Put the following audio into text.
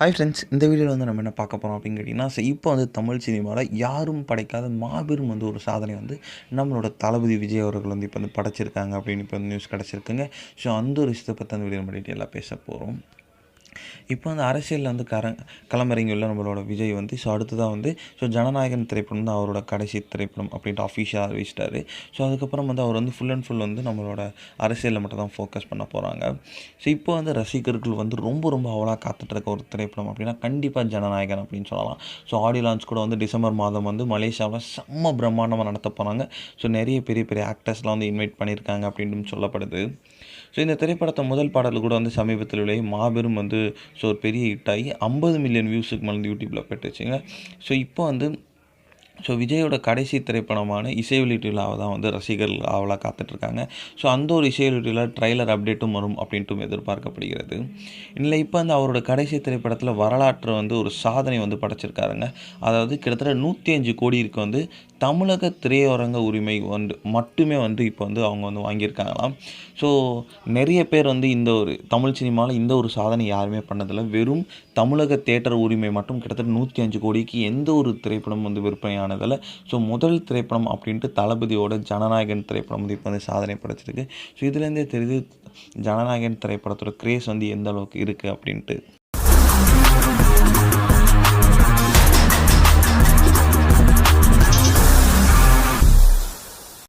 Hi friends, இந்த வீடியோவில் வந்து நம்ம என்ன பார்க்க போகிறோம் அப்படின்னு கேட்டிங்கன்னா, இப்போ வந்து தமிழ் சினிமாவில் யாரும் படைக்காத மாபெரும் வந்து ஒரு சாதனை வந்து நம்மளோட தளபதி விஜய் அவர்கள் வந்து இப்போ வந்து படைச்சிருக்காங்க அப்படின்னு இப்போ வந்து நியூஸ் கிடச்சிருக்குங்க. ஸோ அந்த ஒரு விஷயத்தை பற்றி அந்த வீடியோ நம்ம டீட்டெயிலாக பேச போகிறோம். இப்போ வந்து அரசியலில் வந்து களமிறங்கியுள்ள நம்மளோட விஜய் வந்து அடுத்ததாக வந்து ஜனநாயகன் திரைப்படம் தான் அவரோட கடைசி திரைப்படம் அப்படின்ட்டு அஃபிஷியலாக அறிவிச்சிட்டாரு. அதுக்கப்புறம் வந்து அவர் வந்து ஃபுல் அண்ட் ஃபுல் வந்து நம்மளோட அரசியலில் மட்டும் தான் ஃபோக்கஸ் பண்ண போகிறாங்க. இப்போ வந்து ரசிகர்கள் வந்து ரொம்ப ரொம்ப அவலாக காத்துட்ருக்க ஒரு திரைப்படம் அப்படின்னா கண்டிப்பாக ஜனநாயகன் அப்படின்னு சொல்லலாம். ஆடியோ லான்ச் கூட வந்து டிசம்பர் மாதம் வந்து மலேசியாவில் செம்ம பிரம்மாண்டமாக நடத்த போகிறாங்க. நிறைய பெரிய பெரிய ஆக்டர்ஸ்லாம் வந்து இன்வைட் பண்ணியிருக்காங்க அப்படின்னு சொல்லப்படுது. இந்த திரைப்படத்தை முதல் பாடல் கூட வந்து சமீபத்தில் விலை மாபெரும் வந்து ஒரு பெரிய ஹிட் ஆகி 50 மில்லியன் வியூஸுக்கு மேலே யூடியூப்பில் பெற்றுச்சுங்க. இப்போ வந்து விஜயோட கடைசி திரைப்படமான இசை வெளியீட்டு விழாவை தான் வந்து ரசிகர்கள் ஆவலாக காத்துட்ருக்காங்க. அந்த ஒரு இசை வெளியீட்டு விழா ட்ரைலர் அப்டேட்டும் வரும் அப்படின்ட்டும் எதிர்பார்க்கப்படுகிறது. இல்லை இப்போ வந்து அவரோட கடைசி திரைப்படத்தில் வரலாற்று வந்து ஒரு சாதனை வந்து படைச்சிருக்காருங்க. அதாவது கிட்டத்தட்ட 105 கோடிக்கு வந்து தமிழக திரையரங்க உரிமை வந்து மட்டுமே வந்து இப்போ வந்து அவங்க வந்து வாங்கியிருக்காங்களாம். நிறைய பேர் வந்து இந்த ஒரு தமிழ் சினிமாவில் இந்த ஒரு சாதனை யாருமே பண்ணதில்லை. வெறும் தமிழக தேட்டர் உரிமை மட்டும் கிட்டத்தட்ட 105 கோடிக்கு எந்த ஒரு திரைப்படம் வந்து விற்பனையானதில்லை. முதல் திரைப்படம் அப்படின்ட்டு தளபதியோட ஜனநாயகன் திரைப்படம் வந்து இப்போ வந்து சாதனை படைச்சிருக்கு. இதுலேருந்தே தெரியுது ஜனநாயகன் திரைப்படத்தோட கிரேஸ் வந்து எந்த அளவுக்கு இருக்குது அப்படின்ட்டு.